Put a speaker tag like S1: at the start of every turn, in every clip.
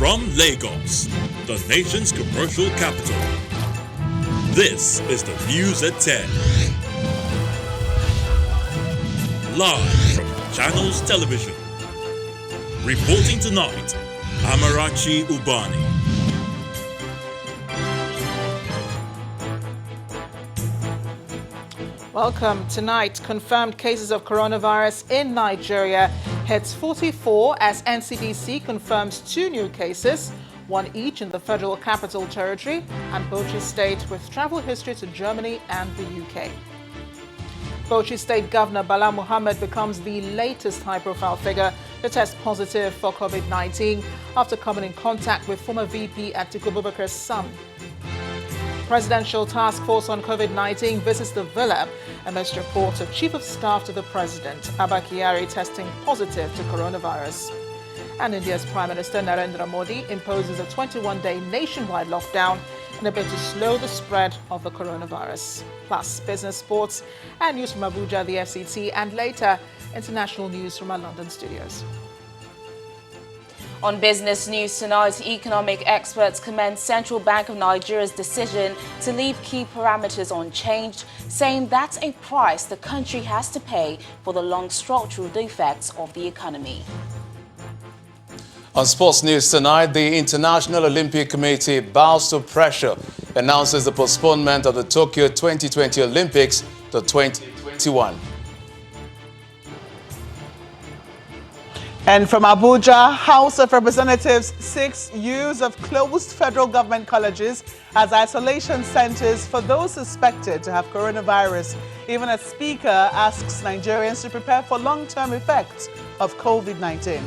S1: From Lagos, the nation's commercial capital, this is the News at 10. Live from Channels Television. Reporting tonight, Amarachi Ubani.
S2: Welcome. Tonight, confirmed cases of coronavirus in Nigeria hits 44 as NCDC confirms 2 new cases, 1 each in the Federal Capital Territory and Bauchi State, with travel history to Germany and the UK. Bauchi State Governor Bala Mohammed becomes the latest high-profile figure to test positive for COVID-19 after coming in contact with former VP Atiku Abubakar's son. Presidential Task Force on COVID-19 visits the Villa amidst reports of Chief of Staff to the President, Abba Kyari, testing positive to coronavirus. And India's Prime Minister Narendra Modi imposes a 21-day nationwide lockdown in a bid to slow the spread of the coronavirus. Plus, business, sports, and news from Abuja, the FCT, and later, international news from our London studios.
S3: On business news tonight, economic experts commend Central Bank of Nigeria's decision to leave key parameters unchanged, saying that's a price the country has to pay for the long structural defects of the economy.
S4: On sports news tonight, the International Olympic Committee bows to pressure, announces the postponement of the Tokyo 2020 Olympics to 2021.
S5: And from Abuja, House of Representatives seeks use of closed federal government colleges as isolation centers for those suspected to have coronavirus, even as Speaker asks Nigerians to prepare for long-term effects of COVID-19.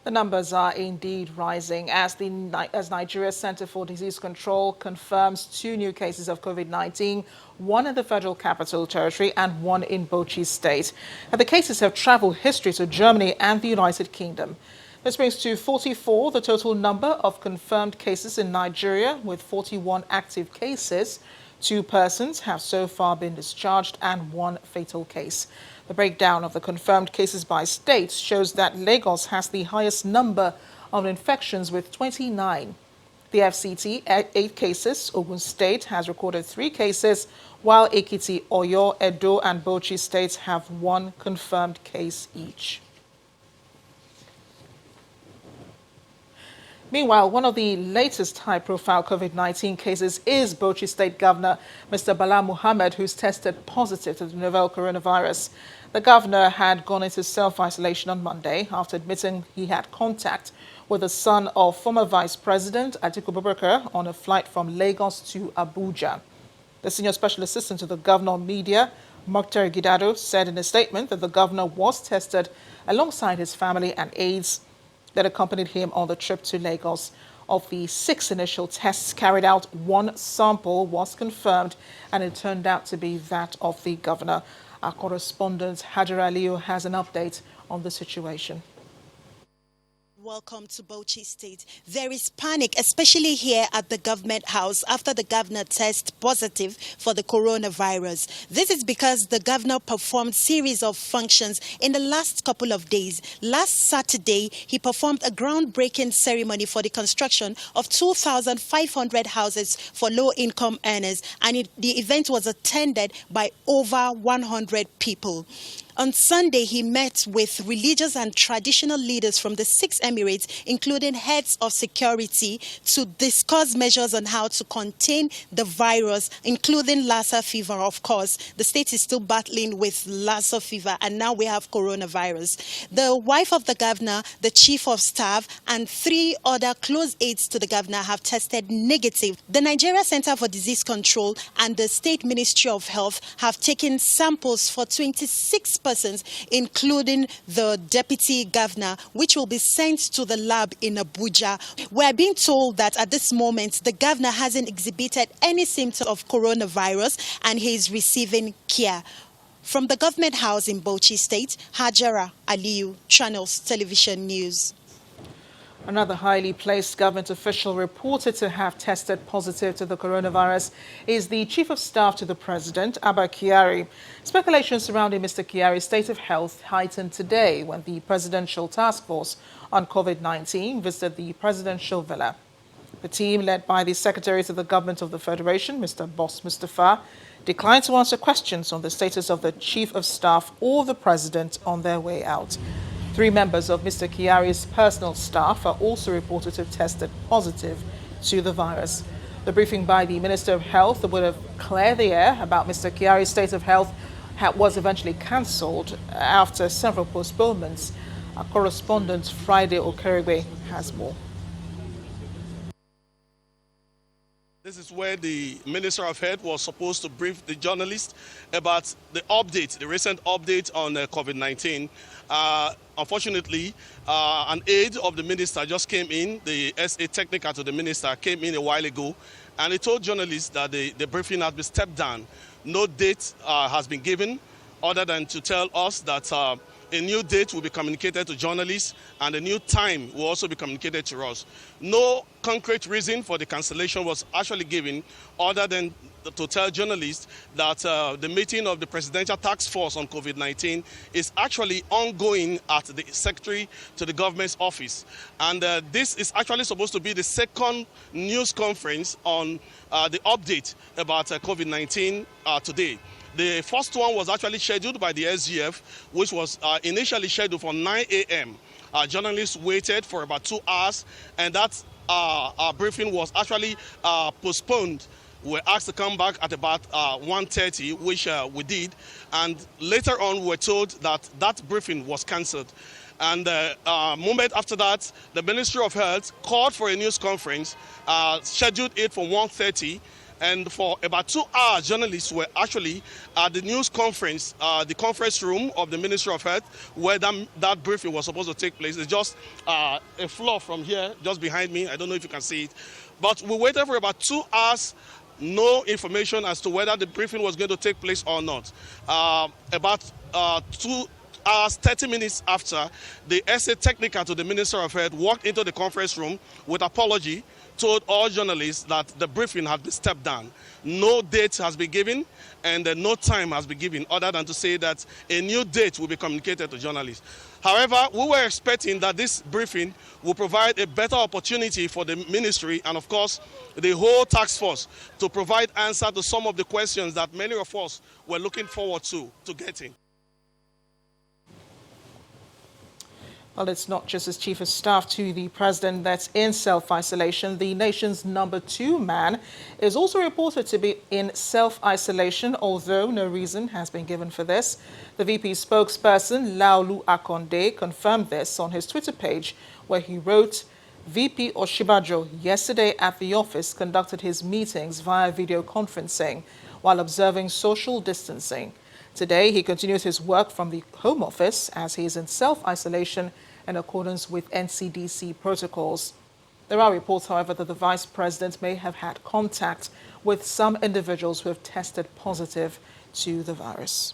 S2: The numbers are indeed rising as Nigeria's Center for Disease Control confirms 2 new cases of COVID-19, 1 in the Federal Capital Territory and 1 in Bauchi State. And the cases have travel history to Germany and the United Kingdom. This brings to 44 the total number of confirmed cases in Nigeria, with 41 active cases. 2 persons have so far been discharged and 1 fatal case. The breakdown of the confirmed cases by states shows that Lagos has the highest number of infections with 29. The FCT, 8 cases. Ogun State has recorded 3 cases, while Ekiti, Oyo, Edo and Bauchi states have 1 confirmed case each. Meanwhile, one of the latest high-profile COVID-19 cases is Bauchi State Governor Mr. Bala Mohammed, who's tested positive to the novel coronavirus. The governor had gone into self-isolation on Monday after admitting he had contact with the son of former Vice President Atiku Abubakar on a flight from Lagos to Abuja. The senior special assistant to the governor on media, Mokhtar Gidado, said in a statement that the governor was tested alongside his family and aides that accompanied him on the trip to Lagos. Of the 6 initial tests carried out, 1 sample was confirmed, and it turned out to be that of the governor. Our correspondent Hajara Aliyu has an update on the situation.
S6: Welcome to Bauchi State. There is panic, especially here at the government house, after the governor tests positive for the coronavirus. This is because the governor performed series of functions in the last couple of days. Last Saturday, he performed a groundbreaking ceremony for the construction of 2,500 houses for low-income earners, and the event was attended by over 100 people. On Sunday, he met with religious and traditional leaders from the 6 emirates, including heads of security, to discuss measures on how to contain the virus, including Lassa fever, of course. The state is still battling with Lassa fever, and now we have coronavirus. The wife of the governor, the chief of staff, and 3 other close aides to the governor have tested negative. The Nigeria Center for Disease Control and the State Ministry of Health have taken samples for 26 persons, including the deputy governor, which will be sent to the lab in Abuja. We're being told that at this moment, the governor hasn't exhibited any symptoms of coronavirus and he is receiving care. From the Government House in Bauchi State, Hajara Aliyu, Channels Television News.
S2: Another highly placed government official reported to have tested positive to the coronavirus is the Chief of Staff to the President, Abba Kyari. Speculation surrounding Mr. Kyari's state of health heightened today when the Presidential Task Force on COVID-19 visited the presidential villa. The team, led by the Secretaries of the Government of the Federation, Mr. Boss Mustafa, declined to answer questions on the status of the Chief of Staff or the President on their way out. 3 members of Mr. Kyari's personal staff are also reported to have tested positive to the virus. The briefing by the Minister of Health that would have cleared the air about Mr. Kyari's state of health was eventually cancelled after several postponements. Our correspondent Friday Okerigwe has more.
S7: This is where the Minister of Health was supposed to brief the journalists about the update, the recent update on COVID-19. Unfortunately, an aide of the minister just came in, the SA technical to the minister came in a while ago, and he told journalists that the briefing had been stepped down. No date has been given other than to tell us that a new date will be communicated to journalists and a new time will also be communicated to us. No concrete reason for the cancellation was actually given other than to tell journalists that the meeting of the Presidential Task Force on COVID-19 is actually ongoing at the Secretary to the Government's office. And this is actually supposed to be the second news conference on the update about COVID-19 today. The first one was actually scheduled by the SGF, which was initially scheduled for 9 a.m. Journalists waited for about 2 hours, and that briefing was actually postponed. We were asked to come back at about 1:30, which we did, and later on we were told that that briefing was cancelled. And a moment after that, the Ministry of Health called for a news conference, scheduled it for 1:30. And for about 2 hours, journalists were actually at the news conference, the conference room of the Ministry of Health, where that briefing was supposed to take place. It's just a floor from here, just behind me. I don't know if you can see it. But we waited for about 2 hours, no information as to whether the briefing was going to take place or not. About 2 hours, 30 minutes after, the SA technical to the Minister of Health walked into the conference room with apology, told all journalists that the briefing had been stepped down. No date has been given and no time has been given other than to say that a new date will be communicated to journalists. However, we were expecting that this briefing will provide a better opportunity for the ministry and, of course, the whole task force to provide answer to some of the questions that many of us were looking forward to getting.
S2: Well, it's not just as Chief of Staff to the President that's in self-isolation. The nation's number 2 man is also reported to be in self-isolation, although no reason has been given for this. The VP spokesperson, Laolu Akonde, confirmed this on his Twitter page, where he wrote, VP Oshibajo yesterday at the office conducted his meetings via video conferencing while observing social distancing. Today, he continues his work from the Home Office as he is in self-isolation in accordance with NCDC protocols. There are reports, however, that the Vice President may have had contact with some individuals who have tested positive to the virus.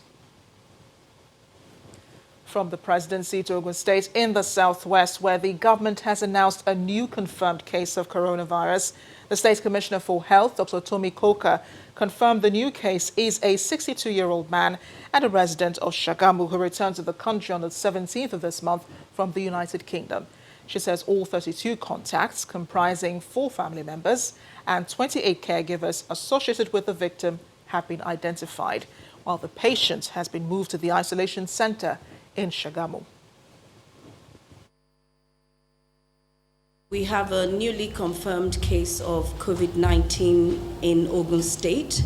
S2: From the presidency to Ogun State in the southwest, where the government has announced a new confirmed case of coronavirus, the State Commissioner for Health, Dr. Tomi Koka, confirmed the new case is a 62-year-old man and a resident of Shagamu who returned to the country on the 17th of this month from the United Kingdom. She says all 32 contacts, comprising 4 family members and 28 caregivers associated with the victim, have been identified, while the patient has been moved to the isolation center in Shagamu.
S8: We have a newly confirmed case of COVID-19 in Ogun State.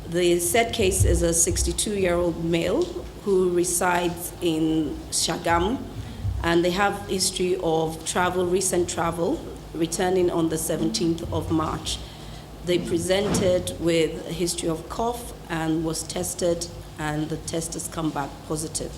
S8: The said case is a 62-year-old male who resides in Shagamu, and they have history of recent travel, returning on the 17th of March. They presented with a history of cough and was tested, and the test has come back positive.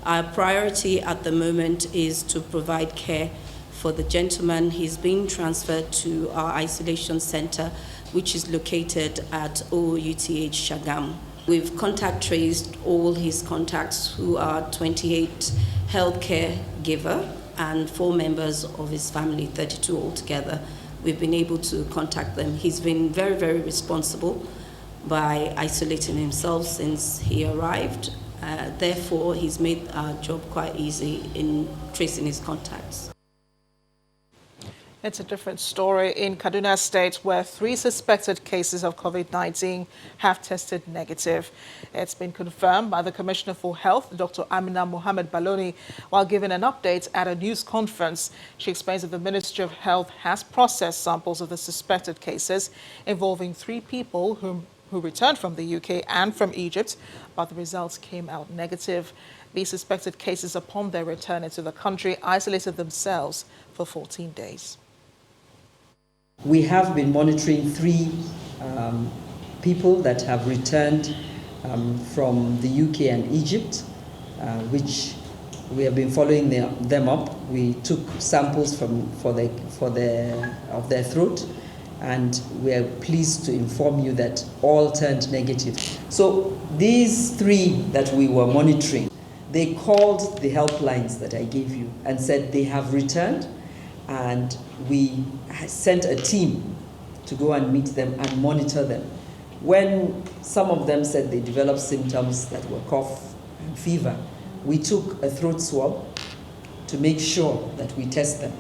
S8: Our priority at the moment is to provide care for the gentleman. He's being transferred to our isolation center, which is located at OUTH Shagamu. We've contact traced all his contacts, who are 28 healthcare giver and 4 members of his family, 32 altogether. We've been able to contact them. He's been very, very responsible by isolating himself since he arrived. Therefore, he's made our job quite easy in tracing his contacts.
S2: It's a different story in Kaduna State, where 3 suspected cases of COVID-19 have tested negative. It's been confirmed by the Commissioner for Health, Dr. Mohammed while giving an update at a news conference. She explains that the Ministry of Health has processed samples of the suspected cases involving 3 people who returned from the UK and from Egypt, but the results came out negative. These suspected cases, upon their return into the country, isolated themselves for 14 days.
S9: We have been monitoring 3 people that have returned from the UK and Egypt, which we have been following them up. We took samples of their throat, and we are pleased to inform you that all turned negative. So these 3 that we were monitoring, they called the helplines that I gave you and said they have returned, and we sent a team to go and meet them and monitor them. When some of them said they developed symptoms that were cough and fever, we took a throat swab to make sure that we test them.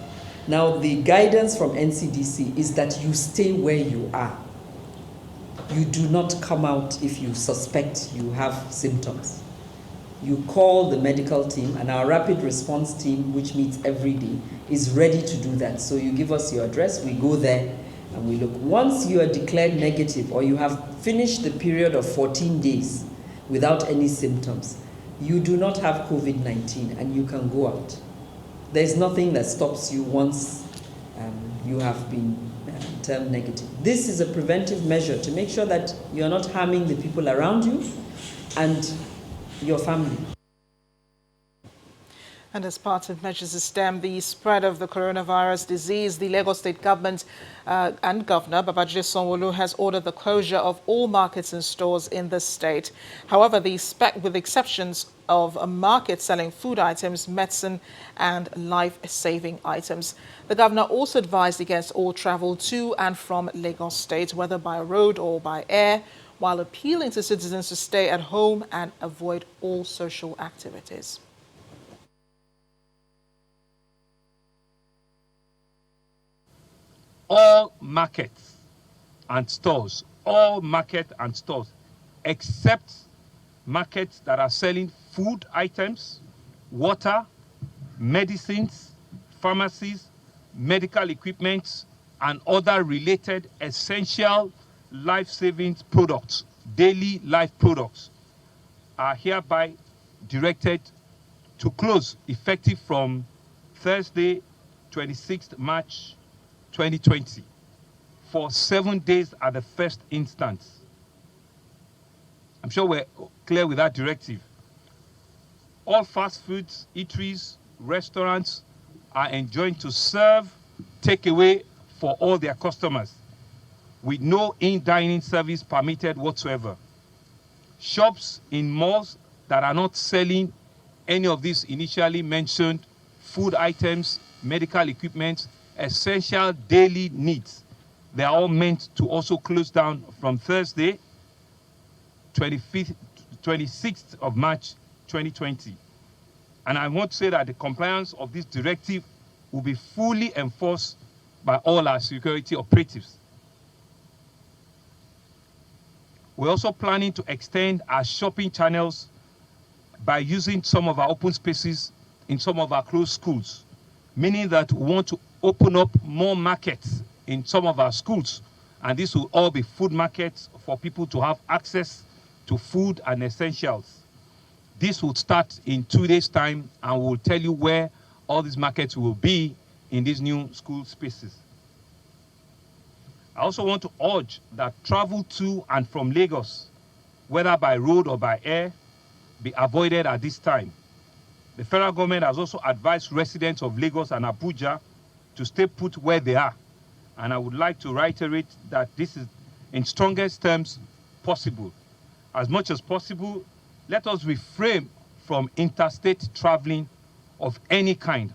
S9: Now, the guidance from NCDC is that you stay where you are. You do not come out if you suspect you have symptoms. You call the medical team, and our rapid response team, which meets every day, is ready to do that. So you give us your address, we go there, and we look. Once you are declared negative, or you have finished the period of 14 days without any symptoms, you do not have COVID-19, and you can go out. There's nothing that stops you once you have been termed negative. This is a preventive measure to make sure that you're not harming the people around you and your family.
S2: And as part of measures to stem the spread of the coronavirus disease, the Lagos State government and Governor Babajide Sanwo-Olu has ordered the closure of all markets and stores in the state. However, with exceptions of a market selling food items, medicine and life-saving items. The governor also advised against all travel to and from Lagos State, whether by road or by air, while appealing to citizens to stay at home and avoid all social activities.
S10: All markets and stores, except markets that are selling food items, water, medicines, pharmacies, medical equipment, and other related essential life-saving products, daily life products, are hereby directed to close effective from Thursday, 26th March 2020 for 7 days at the first instance. I'm sure we're clear with that directive. All fast foods, eateries, restaurants are enjoined to serve takeaway for all their customers, with no in-dining service permitted whatsoever. Shops in malls that are not selling any of these initially mentioned food items, medical equipment, essential daily needs, they are all meant to also close down from Thursday, 26th of March 2020. And I want to say that the compliance of this directive will be fully enforced by all our security operatives. We're also planning to extend our shopping channels by using some of our open spaces in some of our closed schools, meaning that we want to open up more markets in some of our schools, and this will all be food markets for people to have access to food and essentials. This will start in 2 days' time, and we'll tell you where all these markets will be in these new school spaces. I also want to urge that travel to and from Lagos, whether by road or by air, be avoided at this time. The federal government has also advised residents of Lagos and Abuja to stay put where they are. And I would like to reiterate that this is in strongest terms possible. as much as possible, let us refrain from interstate traveling of any kind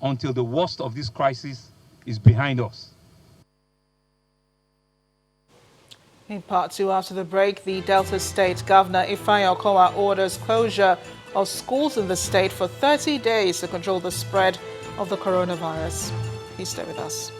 S10: until the worst of this crisis is behind us.
S2: In part two, after the break, the Delta State Governor Ifeanyi Okowa orders closure of schools in the state for 30 days to control the spread of the coronavirus. Please stay with us.